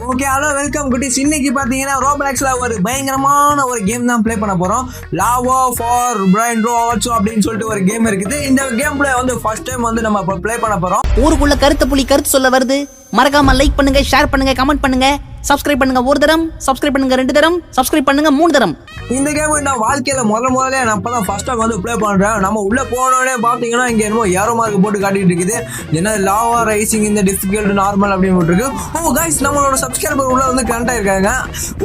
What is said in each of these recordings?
Okay hello welcome குட்டீஸ். இன்னைக்கு பார்த்தீங்கன்னா ரோப்ளாக்ஸ்ல ஒரு பயங்கரமான ஒரு கேம் தான் ப்ளே பண்ண போறோம். லாவோ ஃபார் பிரைன் ரோட்ஸ் அப்படின்னு சொல்லிட்டு ஒரு கேம் இருக்குது. இந்த கேம் பிளே வந்து ஃபர்ஸ்ட் டைம் வந்து நம்ம ப்ளே பண்ண போறோம். ஊருக்குள்ள கருத்து சொல்ல வருது. மறக்காம லைக் பண்ணுங்க, ஷேர் பண்ணுங்க, கமெண்ட் பண்ணுங்க, சப்ஸ்கிரைப் பண்ணுங்க. ஒரு தரம் சப்ஸ்கிரைப் பண்ணுங்க, 2 தரம் சப்ஸ்கிரைப் பண்ணுங்க, 3 தரம். இந்த கேம் நான் வாழ்க்கையில முதல்ல நான் அப்பதான் ஃபர்ஸ்ட் டைம் வந்து ப்ளே பண்றேன். நம்ம உள்ள போனோடனே பாத்தீங்கன்னா இங்க என்னமோ ஏரோ மார்க் போட்டு காட்டிட்டு இருக்குது. என்ன லாவா ரைசிங் இந்த டிஃபிகல்ட் நார்மல் அப்படின்னு போட்டுருக்கு. ஓ கைஸ், நம்மளோட சப்ஸ்கிரைபர் உள்ள வந்து கனெக்ட் ஆயிருக்காங்க.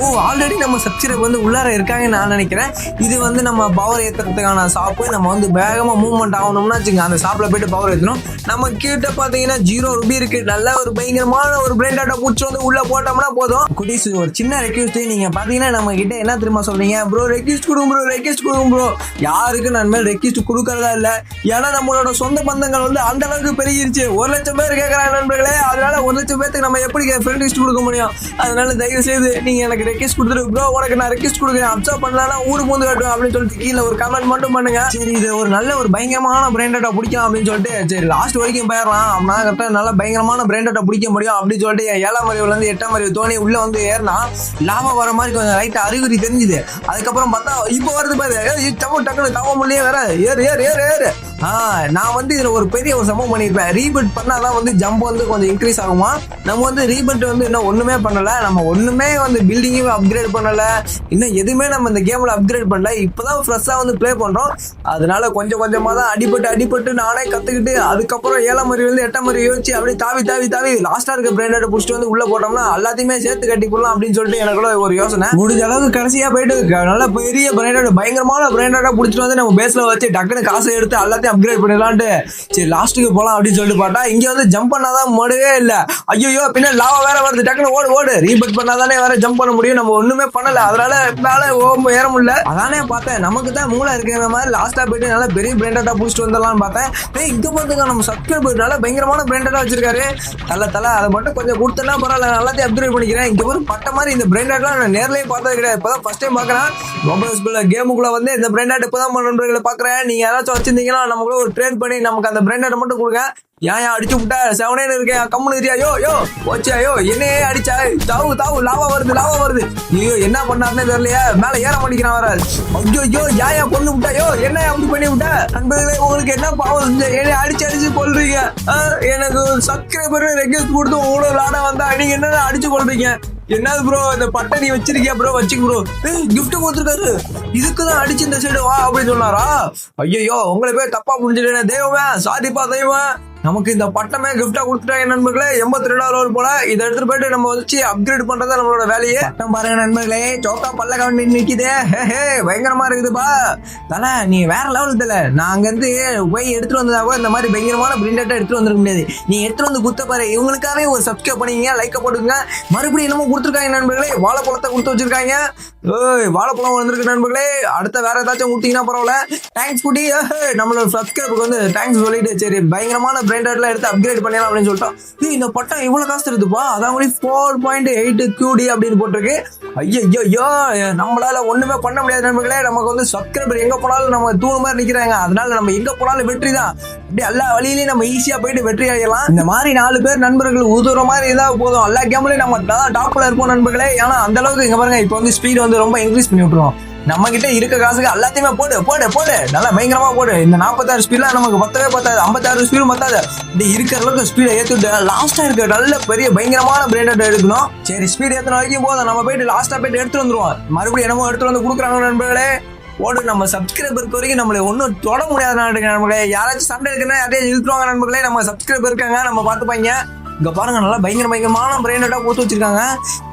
ஓ ஆல்ரெடி நம்ம சப்ஸ்கிரைபர் வந்து உள்ளார இருக்காங்கன்னு நான் நினைக்கிறேன். இது வந்து நம்ம பவர் ஏத்துறதுக்கான ஷாப்பு. நம்ம வந்து வேகமா மூவ்மெண்ட் ஆகணும்னா வச்சுங்க அந்த ஷாப்ல போயிட்டு பவர் ஏற்றணும். நம்ம கிட்ட பாத்தீங்கன்னா 0 ரூபி இருக்கு. நல்ல ஒரு பயங்கரமான ஒரு பிரெயின் டாட்டா பூச்சி வந்து உள்ள போட்டோம்னா போதும். குட்டீஸ் ஒரு சின்ன ரெக்வெஸ்ட், நீங்க பாத்தீங்கன்னா நம்ம கிட்ட என்ன தெரியுமா சொல்றீங்க, ப்ரோ ரெக்வெஸ்ட் கொடுங்க ப்ரோ, ரெக்வெஸ்ட் கொடுங்க ப்ரோ. யாருக்கு நான் மேல் ரெக்வெஸ்ட் கொடுக்கறதா இல்ல. ஏன்னா நம்மளோட சொந்த பந்தங்கள் வந்து அந்த அளவுக்கு பெருகிருச்சு. 1 லட்சம் பேர் கேட்கறாங்க நண்பர்களே. அதனால 1 லட்சம் பேருக்கு நம்ம எப்படி ஃப்ரெண்ட் லிஸ்ட் கொடுக்க முடியும்? அதனால தயவு செய்து நீங்க எனக்கு ரெக்வெஸ்ட் கொடுத்துரு ப்ரோ, உனக்கு நான் ரெக்வெஸ்ட் கொடுக்குறேன், அப்சர்வ் பண்ணலாம் ஊருக்கு வந்து காட்டுவேன் அப்படின்னு சொல்லிட்டு கீழே ஒரு கமெண்ட் மட்டும் பண்ணுங்க. சரி, இது ஒரு நல்ல ஒரு பயங்கரமான பிரெயின் டாட்டா பிடிக்கும் அப்படின்னு சொல்லிட்டு சரி லாஸ்ட் வரைக்கும் போயிடலாம். அப்படின்னா கரெக்டாக நல்லா பயங்கரமான பிரெயின் டாட்டா பிடிக்க முடியும் அப்படின்னு சொல்லிட்டு 7ஆம் அறிவுல இருந்து 8ஆம் அறிவு தோணி உள்ள வந்து ஏறினா லாபா வர மாதிரி கொஞ்சம் லைட்டா அறிகுறி தெரிஞ்சுது. அதுக்கப்புறம் பார்த்தா இப்போ வருது பாரு, டக்குனு தவ முடியே வேற ஏறு ஏறு ஏறு ஏறு. நான் வந்து இதுல ஒரு பெரிய ஒரு சம்பவம் பண்ணிருப்பேன். ரீபட் பண்ணாதான் வந்து ஜம்ப் வந்து கொஞ்சம் இன்க்ரீஸ் ஆகுமா. நம்ம வந்து ரீபட் வந்து இன்னும் ஒண்ணுமே பண்ணல. நம்ம ஒண்ணுமே வந்து பில்டிங்கே அப்கிரேட் பண்ணல. இன்னும் எதுவுமே நம்ம இந்த கேம்ல அப்கிரேட் பண்ணல. இப்பதான் ஃப்ரெஷ்ஷா வந்து ப்ளே பண்றோம். அதனால கொஞ்சம் கொஞ்சமா தான் அடிபட்டு நானே கத்துக்கிட்டு அதுக்கப்புறம் 7ஆம் அறிவுல இருந்து 8ஆம் அறிவு யோசிச்சு அப்படியே தாவி லாஸ்டா இருக்க பிரெயின் டாட்டா புடிச்சிட்டு வந்து உள்ள போட்டோம்னா எல்லாத்தையுமே சேர்த்து கட்டி போடலாம் அப்படின்னு சொல்லிட்டு எனக்கு ஒரு யோசனை. முடிஞ்ச அளவுக்கு கடைசியா போயிட்டு நல்ல பெரிய பிரெயின் டாட்டா பயங்கரமான பிரெயின் டாட்டா புடிச்சிட்டு வந்து நம்ம பேஸ்ல வச்சு டக்குனு காசை எடுத்து எல்லாத்தையும் அப்கிரேட் பண்ணிடலான்ட்டு சரி லாஸ்ட்டுக்கு போலாம் அப்படின்னு சொல்லிட்டு பார்த்தா இங்க வந்து ஜம்ப் பண்ணாதான் மடவே இல்ல. ஐயோ பின்ன லாவா வேற வருது, டக்குனு ஓடு ரீபட் பண்ணாதானே வேற ஜம்ப் பண்ண முடியும். நம்ம ஒண்ணுமே பண்ணல, அதனால ஏற முடியல. அதானே பார்த்தேன் நமக்கு தான் மூளை இருக்கிற மாதிரி லாஸ்டா போயிட்டு நல்லா பெரிய பிரெயின் டாட்டா புடிச்சிட்டு வந்துடலாம்னு பார்த்தேன். இங்க பாத்துங்க நம்ம சப்ஸ்கிரைபர் நல்லா பயங்கரமான பிரெயின் டாட்டா வச்சிருக்காரு. தலை அதை மட்டும் கொஞ்சம் கொடுத்தனா பரவாயில்ல, எல்லாத்தையும் அப்கிரேட் பண்ணிக்கிறேன். இங்க ஒரு பட்ட மாதிரி இந்த பிரெயின் டாட்டா நான் நேர்லயே பார்த்தது கிடையாது. இப்பதான் ஃபர்ஸ்ட் டைம் பாக்குறேன். ரொம்ப கேமுக்குள்ள வந்து இந்த பிரெயின் டாட்டா இப்பதான் நண்பர்களை பாக்குறேன். நீங்க யாராச்சும் வச்சிருந்தீங்கன்னா நமக்குள்ள ஒரு ட்ரேட் பண்ணி நமக்கு அந்த பிரெயின் டாட்டா மட்டும் கொடுங்க. ஏன் அடிச்சு விட்டா 7 இருக்கேன் கம்முனு இருக்கியா? யோ போச்சியா? என்னையே அடிச்சா? தாவு லாவா வருது. ஐயோ என்ன பண்ணாருன்னே தெரியலையா, மேல ஏற மாட்டேங்கிறான் வர. ஐயோ ஏன் கொண்டு விட்டா? என்ன அப்படி பண்ணி விட்டா? நண்பர்களே உங்களுக்கு என்ன பாவம் செஞ்ச? என்னை அடிச்சு கொள்றீங்க. எனக்கு சப்ஸ்கிரைபர் ரெக்வெஸ்ட் கொடுத்து உங்களோட விளாட வந்தா நீங்க என்ன அடிச்சு கொள்றீங்க? என்னது ப்ரோ இந்த பட்டை நீ வச்சிருக்கியா ப்ரோ? வச்சுக்க ப்ரோ. கிஃப்ட் கொடுத்துருக்காரு, இதுக்குதான் அடிச்சு இந்த சைடு வா அப்படின்னு சொன்னாரா? ஐயோ உங்களை போய் தப்பா புரிஞ்சுட்டேன். தெய்வமே சாரிப்பா தெய்வம். நமக்கு இந்த பட்டமே கிஃப்டா கொடுத்துட்டாங்க நண்பர்களே. 82 போல இதை எடுத்துட்டு போயிட்டு நம்ம வச்சு அப்கிரேட் பண்றதா நம்மளோட வேலையே. பட்டம் பாருங்க நண்பர்களே, சோக்கா பல்ல கவனி நிக்குதே. பயங்கரமா இருக்குதுப்பா. தல நீ வேற லெவல் தல. நான் அங்க இருந்து போய் எடுத்துட்டு வந்ததா கூட இந்த மாதிரி பயங்கரமான பிரிண்ட் எடுத்துட்டு வந்துருக்க முடியாது. நீ எடுத்துட்டு வந்து குத்த பாரு. இவங்களுக்காகவே ஒரு சப்ஸ்கிரைப் பண்ணிங்க, லைக்க போட்டுங்க. மறுபடியும் என்னமோ கொடுத்துருக்காங்க நண்பர்களே. வாழைப்பழத்தை கொடுத்து வச்சிருக்காங்க. வாழைப்பழம் வந்திருக்கு நண்பர்களே. அடுத்த வேற ஏதாச்சும் கொடுத்தீங்கன்னா பரவாயில்ல. தேங்க்ஸ் குட்டி. நம்மளோட சப்ஸ்கிரைபருக்கு வந்து தேங்க்ஸ் சொல்லிட்டு சரி பயங்கரமான எடுத்து அப்கிரேட் பண்ணலாம் அப்படின்னு சொல்லிட்டோம். இந்த பட்டம் இவ்வளவு காசு இருக்குப்பா. அதான் 4.8 QD அப்படின்னு போட்டிருக்கு. ஐயோ நம்மளால ஒண்ணுமே பண்ண முடியாது நண்பர்களே. நமக்கு வந்து சப்ஸ்கிரைபர் எங்க போனாலும் நம்ம தூண் மாதிரி நிக்கிறாங்க. அதனால நம்ம எங்க போனாலும் வெற்றி தான். அப்படியே எல்லா வழியிலையும் நம்ம ஈஸியா போயிட்டு வெற்றி அடையலாம். இந்த மாதிரி 4 பேர் நண்பர்கள் உதவுற மாதிரி இருந்தா போதும். எல்லா கேம்லயும் நம்ம டாப்ல இருப்போம் நண்பர்களே. ஏன்னா அந்த அளவுக்கு இங்க பாருங்க இப்ப வந்து ஸ்பீட் வந்து ரொம்ப இன்க்ரீஸ் பண்ணி விட்டுருவோம். நம்ம கிட்ட இருக்க காசுக்கு எல்லாத்தையுமே போடு நல்லா பயங்கரமா போடு. இந்த 46 ஸ்பீட்லாம் நமக்கு பத்தவே பத்தாது. 56 ஸ்பீடும் பத்தாது. இப்படி இருக்கிற அளவுக்கு ஸ்பீடை ஏத்துட்டு லாஸ்டா இருக்க நல்ல பெரிய பயங்கரமான பிரெயின் டாட்டா எடுக்கணும். சரி ஸ்பீட் ஏத்தின வரைக்கும் போதும். நம்ம போயிட்டு லாஸ்டா போயிட்டு எடுத்துட்டு வந்துருவோம். மறுபடியும் என்னமோ எடுத்துட்டு வந்து கொடுக்குறாங்க நண்பர்களே. ஓடு நம்ம சப்ஸ்கிரைபருக்கு வரைக்கும் நம்மளை ஒன்றும் தொட முடியாத நண்பர்களே. யாராச்சும் சண்டை இருக்குன்னா யாரையும் இழுத்துருவாங்க நண்பர்களே. நம்ம சப்ஸ்கிரைபர் இருக்காங்க, நம்ம பார்த்துப்பாங்க. இங்க பாருங்க நல்லா பயங்கரமான பிரெயின் டாட்டா கொடுத்து வச்சிருக்காங்க.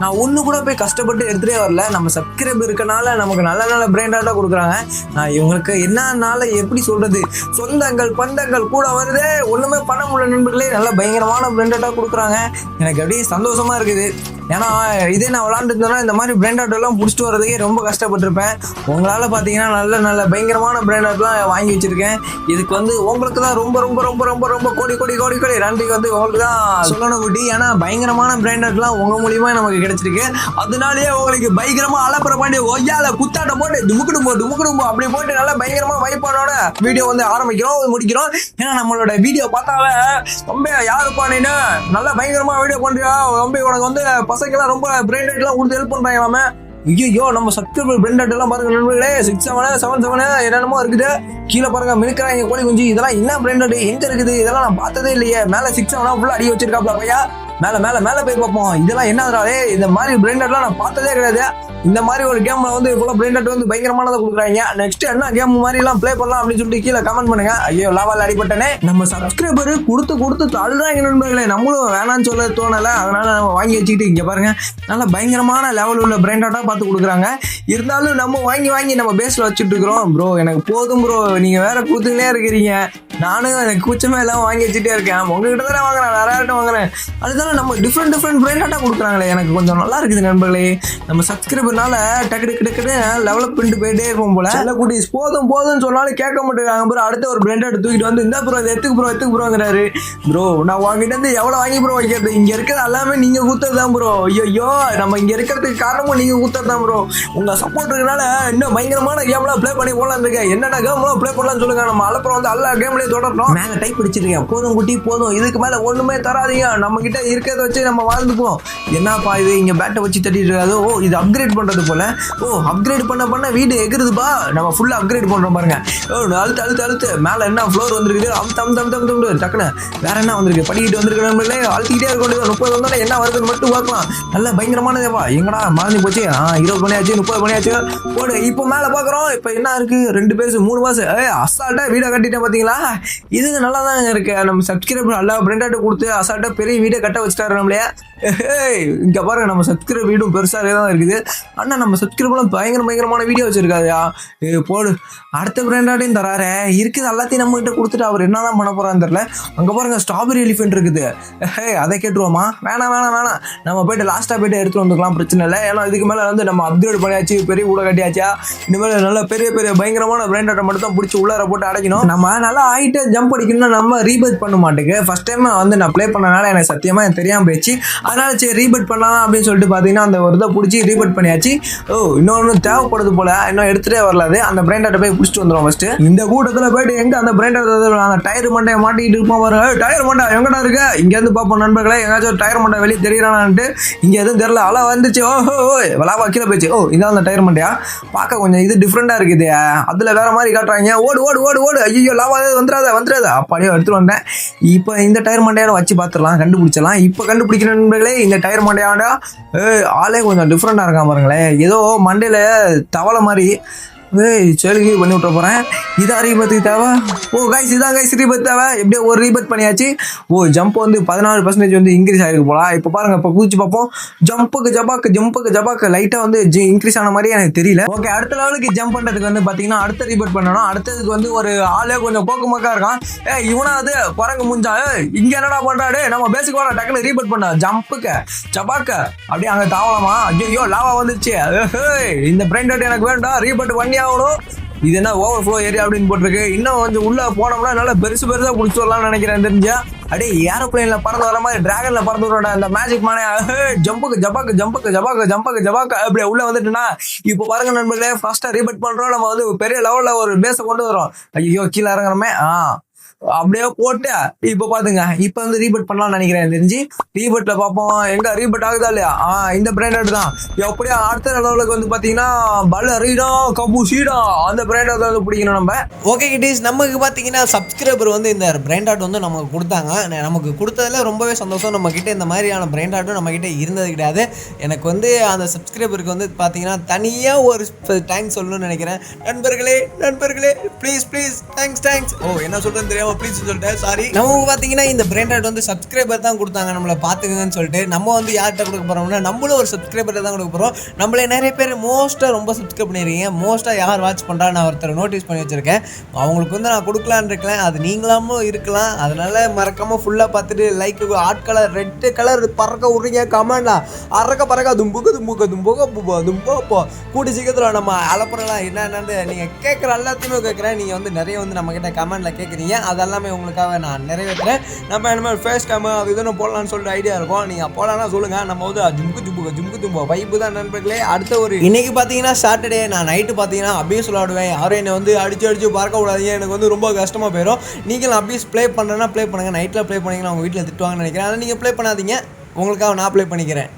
நான் ஒண்ணு கூட போய் கஷ்டப்பட்டு எடுத்துட்டே வரல. நம்ம சப்ஸ்கிரைபர் இருக்கனால நமக்கு நல்ல பிரெயின் டாட்டா கொடுக்குறாங்க. நான் இவங்களுக்கு என்னன்னால எப்படி சொல்றது, சொந்தங்கள் பந்தங்கள் கூட வருது, ஒண்ணுமே பண்ண முடியல நண்பர்களே. நல்லா பயங்கரமான பிரெயின் டாட்டா கொடுக்குறாங்க. எனக்கு அப்படியே சந்தோஷமா இருக்குது. ஏன்னா இதே நான் விளாண்டுருந்தேன்னா இந்த மாதிரி பிரெயின் டாட்டா எல்லாம் பிடிச்சிட்டு வரதுக்கே ரொம்ப கஷ்டப்பட்டிருப்பேன். உங்களால பாத்தீங்கன்னா நல்ல பயங்கரமான பிரெயின் டாட்டா வாங்கி வச்சிருக்கேன். இதுக்கு வந்து உங்களுக்கு தான் ரொம்ப கோடி நன்றி வந்து உங்களுக்கு தான் சொல்லணும் குட்டி. ஏன்னா பயங்கரமான பிரெயின் டாட்லாம் உங்க மூலியமா நமக்கு கிடைச்சிருக்கு. அதனாலேயே உங்களுக்கு பயங்கரமா அலப்புற பாண்டி ஒய்யால குத்தாட்ட போட்டு டுமுக்குடும்போ அப்படி போட்டு நல்லா பயங்கரமா வைப்பானோட வீடியோ வந்து ஆரம்பிக்கிறோம் முடிக்கிறோம். ஏன்னா நம்மளோட வீடியோ பார்த்தாவே ரொம்ப யாருப்பா நீனு நல்லா பயங்கரமா வீடியோ பண்றியா ரொம்ப உனக்கு வந்து பசங்கெல்லாம் ரொம்ப பிரெயின் எல்லாம் கொடுத்து ஹெல்ப் பண்றாங்களாமே. ஐயோ நம்ம சப்ஸ்கிரைபர் பிரெண்ட் எல்லாம் பாருங்க நண்பர்களே, 6-7 என்னென்னமோ இருக்குது. கீழே பாருங்க மினுக்கிறாங்க கோழி குஞ்சு. இதெல்லாம் என்ன பிரெண்ட் எங்க இருக்குது? இதெல்லாம் நான் பார்த்ததே இல்லையே. மேல 6-7 ஃபுல்லா அடி வச்சிருக்காப்ல பையா. மேல மேல மேல போய் பார்ப்போம். இதெல்லாம் என்னதுனாலே இந்த மாதிரி பிரெண்டட்லாம் நான் பார்த்ததே கிடையாது. இந்த மாதிரி ஒரு கேம்ல வந்து இவ்வளவு பிரெண்டட் வந்து பயங்கரமானதை கொடுக்குறாங்க. நெக்ஸ்ட் என்ன கேம் மாதிரி எல்லாம் ப்ளே பண்ணலாம் அப்படின்னு சொல்லிட்டு கீழே கமெண்ட் பண்ணுங்க. ஐயோ லாவால் அடிபட்டனே. நம்ம சப்ஸ்கிரைபர் கொடுத்து தள்ளுறாங்க நண்பர்களே. நம்மளும் வேணான்னு சொல்ல தோணல. அதனால நம்ம வாங்கி வச்சுக்கிட்டு இங்க பாருங்க நல்ல பயங்கரமான லெவல் உள்ள பிரெண்டட்டா பார்த்து கொடுக்குறாங்க. இருந்தாலும் நம்ம வாங்கி நம்ம பேஸ்ல வச்சுட்டு இருக்கிறோம். ப்ரோ எனக்கு போதும் ப்ரோ, நீங்க வேற கொடுத்துக்கிட்டே இருக்கிறீங்க. நானும் எனக்கு கூச்சமே எல்லாம் வாங்கி வச்சுட்டே இருக்கேன். உங்ககிட்ட தானே வாங்குறேன், வேற யார்கிட்ட வாங்குறேன். அதுதானே நம்ம டிஃப்ரெண்ட் பிரெண்டாட்டா கொடுக்குறாங்களே. எனக்கு கொஞ்சம் நல்லா இருக்குது நண்பர்களே. நம்ம சப்ஸ்கிரைபர்னால டக்குன்னு டெவலப் பண்ணிட்டு போயிட்டே இருக்கும் போல. சில குட்டீஸ் போதும்னு சொன்னாலும் கேட்க மாட்டேங்கிறாங்க ப்ரோ. அடுத்த ஒரு பிரெண்டட் தூக்கிட்டு வந்து இந்த ப்ரோ இதை எத்துக்கு ப்ரோங்கிறாரு. ப்ரோ நான் உங்ககிட்ட இருந்து எவ்வளோ வாங்கி ப்ரோ வைக்கிறது? இங்க இருக்கிறது எல்லாமே நீங்க கூத்தது தான் ப்ரோ. ஐயோ நம்ம இங்க இருக்கிறதுக்கு காரணமும் நீங்க கூத்தது தான் ப்ரோ. உங்க சப்போர்ட் இருக்கனால இன்னும் பயங்கரமான கேம்லாம் ப்ளே பண்ணி போடலாம் இருக்கேன். என்னென்ன கேம்லாம் ப்ளே பண்ணலாம்னு சொல்லுங்க. நம்ம அலப்புறம் வந்து எல்லா கேம்லயே தொடரணும். மேல டைப் பிடிச்சிருக்கேன். போதும் குட்டி போதும், இதுக்கு மேல ஒண்ணுமே தராதீங்க. நம்ம கிட்ட இருக்கிறத வச்சு நம்ம வாழ்ந்துக்குவோம். என்னப்பா இது இங்க பேட்டை வச்சு தட்டிட்டு இருக்காது? ஓ இது அப்கிரேட் பண்றது போல. ஓ அப்கிரேட் பண்ண வீடு எகுறதுப்பா. நம்ம ஃபுல்லா அப்கிரேட் பண்றோம் பாருங்க. ஓ அழுத்து மேல என்ன ஃப்ளோர் வந்திருக்குது. டக்குனு வேற என்ன வந்திருக்கு? படிக்கிட்டு வந்திருக்கு நம்மளே. அழுத்திக்கிட்டே இருக்க வேண்டியது. 30 வந்தாலும் என்ன வருதுன்னு மட்டும் பார்க்கலாம். நல்ல பயங்கரமானதேவா. எங்கடா மறந்து போச்சு. 20 மணி ஆச்சு, 30 மணி ஆச்சு. போடு. இப்போ மேல பாக்குறோம். இப்ப என்ன இருக்கு? 2 பேஸ் 3 மாசம் அசால்ட்டா வீடை கட்டிட்டேன் பாத்தீங்களா? இது நல்லா தான் இருக்கு. நம்ம சப்ஸ்கிரைபர் நல்லா பிரெண்டாட்டு கொடுத்து அசால்ட்டா பெரிய வீடை கட்ட வச்சுட்டாரு நம்மளே. இங்க பாருங்க நம்ம சப்ஸ்கிரைபர் வீடும் பெருசாக தான் இருக்குது. ஆனா நம்ம சப்ஸ்கிரைபர்லாம் பயங்கரமான வீடியோ வச்சிருக்காதயா. போடு. அடுத்த பிராண்டாட்டையும் தராரு இருக்குது. எல்லாத்தையும் நம்ம கிட்ட கொடுத்துட்டு அவர் என்னதான் பண்ண போறான்னு தெரியல. அங்க பாருங்க ஸ்ட்ராபெரி எலிஃபென்ட் இருக்குது. அதை கேட்டுருவோமா? வேணாம். நம்ம போயிட்டு லாஸ்டா போயிட்டு எடுத்துட்டு வந்துக்கலாம், பிரச்சனை இல்லை. ஏன்னா இதுக்கு மேல வந்து நம்ம அப்கிரேட் பண்ணியாச்சு, பெரிய கூட கட்டியாச்சா. இனிமேல் நல்லா பெரிய பயங்கரமான பிராண்டாட்டை மட்டும் தான் பிடிச்சி உள்ளார போட்டு அடைக்கணும். நம்ம நல்லா ஹைட்டை ஜம்ப் அடிக்கணும்னா நம்ம ரீபேட் பண்ண மாட்டேங்க. ஃபர்ஸ்ட் டைம் வந்து நான் ப்ளே பண்ணனால எனக்கு சத்தியமா எனக்கு தெரியாம போயிடுச்சு. அதனால சரி ரீபேட் பண்ணலாம் அப்படின்னு சொல்லிட்டு பார்த்தீங்கன்னா அந்த ஒரு இதை பிடிச்சி ரீபேட் பண்ணியாச்சு. ஓ இன்னொன்று தேவைப்படுது போல, இன்னும் எடுத்துகிட்டே வரலாது. அந்த பிராண்டாட்டை போய் பிடிச்சிட்டு வந்துடும் ஃபர்ஸ்ட். இந்த கூட்டத்தில் போயிட்டு எங்கே அந்த பிராண்டாட்ட அந்த டயர் மண்டையை மாட்டிக்கிட்டு இருப்போம் பாருங்க. டயர் மண்டை எங்கடா இருக்கு? இங்கேருந்து பார்ப்போம் நண்பர்களே. எங்காச்சும் ஒரு டயர் மண்டை வெளியே தெரியறானான்ட்டு. இங்கே எதுவும் தெரியல. அలా வந்துச்சு. ஓஹோ விளாவா கீழே போயிடுச்சு. ஓ இதான் அந்த டயர் மண்டையா? பார்க்க கொஞ்சம் இது டிஃப்ரெண்டாக இருக்குது. அதில் வேற மாதிரி காட்டுறாங்க. ஓடு. ஐயோ லாவா வந்துடாத அப்படியே எடுத்துட்டு வந்தேன். இப்போ இந்த டயர் மண்டையான வச்சு பார்த்துடலாம், கண்டுபிடிச்சலாம். இப்போ கண்டுபிடிக்கிற நண்பர்களே இந்த டயர் மண்டையாண்டா ஆளே கொஞ்சம் டிஃப்ரெண்டாக இருக்கான் பாருங்களேன். ஏதோ மண்டையில் தவளை மாதிரி செலுகி பண்ணி விட்டுற போகிறேன். இதான் ரீபத்துக்கு தேவை. ஓ கைஸ் இதான் கைஸ் ரீபத் தேவை. எப்படியோ ஒரு ரீபத் பண்ணியாச்சு. ஓ ஜம்ப் வந்து 14% வந்து இன்க்ரீஸ் ஆகிருக்கு போல. இப்போ பாருங்க, இப்போ குதிச்சு பார்ப்போம். ஜம்புக்கு ஜபாக்கு லைட்டாக வந்து இன்க்ரீஸ் ஆன மாதிரி எனக்கு தெரியல. ஓகே அடுத்த லெவலுக்கு ஜம்ப் பண்ணுறதுக்கு வந்து பார்த்தீங்கன்னா அடுத்த ரீபத் பண்ணணும். அடுத்ததுக்கு வந்து ஒரு ஆளே கொஞ்சம் கோக்கமாக்கா இருக்கான். இவனா அது குரங்கு முஞ்சா இங்கே என்னடா பண்ணுறாடு? நம்ம பேசிக் வர டக்குன்னு ரீபத் பண்ண ஜம்புக்கு ஜபாக்கு அப்படியே அங்கே தாவலாமா. ஐயோ லாவா வந்துருச்சு. இந்த பிரெண்ட் எனக்கு வேண்டாம், ரீபட் பண்ணி ஆகணும். இது என்ன ஓவர் ஃப்ளோ ஏரியா அப்படின்னு போட்டிருக்கு. இன்னும் கொஞ்சம் உள்ள போனோம்னா நல்லா பெருசா பிடிச்சி வரலாம்னு நினைக்கிறேன். தெரிஞ்சா அப்படியே ஏரோப்ளைன்ல பறந்து வர மாதிரி டிராகன்ல பறந்து வரோட அந்த மேஜிக் மானே ஜம்புக்கு ஜபாக்கு அப்படியே உள்ள வந்துட்டுனா. இப்போ பாருங்க நண்பர்களே, ஃபாஸ்டா ரீபட் பண்றோம். நம்ம வந்து பெரிய லெவல்ல ஒரு பேஸை கொண்டு வரோம். ஐயோ கீழே இறங்குறோமே. அப்படியே போட்டு இப்போ பாத்துங்க. இப்போ வந்து ரீபட் பண்ணலாம்னு நினைக்கிறேன். தெரிஞ்சு ரீபட்ல பார்ப்போம் எங்க ரீபட் ஆகுதா இல்லையா. இந்த பிராண்டட் தான். எப்படியா அடுத்த லெவலுக்கு வந்து பாத்தீங்கன்னா பலரீடா கபூஷீடா அந்த பிராண்டட் வந்து பிடிக்கணும் நம்ம. ஓகே கிட்டீஸ், நமக்கு பாத்தீங்கன்னா சப்ஸ்கிரைபர் வந்து இந்த பிராண்டாட் வந்து நமக்கு கொடுத்தாங்க. நமக்கு கொடுத்ததுல ரொம்பவே சந்தோஷம். நம்ம கிட்ட இந்த மாதிரியான பிராண்டாட்டும் நம்ம கிட்ட இருந்தது கிடையாது. எனக்கு வந்து அந்த சப்ஸ்கிரைபருக்கு வந்து பாத்தீங்கன்னா தனியா ஒரு தேங்க்ஸ் சொல்லணும்னு நினைக்கிறேன். நண்பர்களே ப்ளீஸ் தேங்க்ஸ். ஓ என்ன சொல்றேன்னு தெரியாம ப்ளீஸ் சொல்லிட்டேன், சாரி. நமக்கு பாத்தீங்கன்னா இந்த பிராண்டட் வந்து சப்ஸ்கிரைபர் தான் கொடுத்தாங்க, நம்மளை பாத்துக்கங்கன்னு சொல்லிட்டு. நம்ம வந்து யார்கிட்ட கொடுக்க போறோம்னா நம்மளும் ஒரு சப்ஸ்கிரைபர் தான் கொடுக்க போறோம். நம்மளே நிறைய பேர் மோஸ்டா ரொம்ப சப்ஸ்கிரைப் பண்ணிருக்கீங்க. மோஸ்டா யார் வாட்ச் பண்றா நான் ஒருத்தர் நோட்டீஸ் பண்ணி வச்சிருக்கேன். அவங்களுக்கு வந்து நான் கொடுக்கலான்னு இருக்கேன். அது நீங்களாமும் இருக்கலாம். அதனால மறக்காம ஃபுல்லா பார்த்துட்டு லைக் ஆட்களை ரெட் கலர் பறக்க விடுறீங்க. கமெண்ட்ல பறக்க தும்புக கூடி சீக்கிரத்தில் நம்ம அலப்புறலாம் என்னன்னு நீங்க கேட்குற எல்லாத்தையுமே கேட்குறேன். நீங்க வந்து நிறைய வந்து நம்ம கிட்ட கமெண்ட்ல கேட்குறீங்க. அதெல்லாமே உங்களுக்காக நான் நிறைவேற்றுறேன். நம்ம என்ன ஃபேஸ் கேம் அது இதுன்னு போடலான்னு சொல்லிட்டு ஐடியா இருக்கும். நீங்கள் போடலாம்னா சொல்லுங்கள். நம்ம வந்து ஜும்புக்கு வைப்பு தான் நண்பர்களே. அடுத்த ஒரு இன்னைக்கு பார்த்தீங்கன்னா சாட்டர்டே, நான் நைட்டு பார்த்தீங்கன்னா அபியூஸ் விளாடுவேன். யாரும் என்னை வந்து அடிச்சு பார்க்க கூடாதீங்க. எனக்கு வந்து ரொம்ப கஷ்டமாக போயிடும். நீங்களும் அபியூஸ் ப்ளே பண்ணுறேன்னா ப்ளே பண்ணுங்கள். நைட்டில் ப்ளே பண்ணிங்கன்னா அவங்க வீட்டில் திட்டுவாங்கன்னு நினைக்கிறேன். அதை நீங்கள் ப்ளே பண்ணாதீங்க. உங்களுக்காக நான் ப்ளே பண்ணிக்கிறேன்.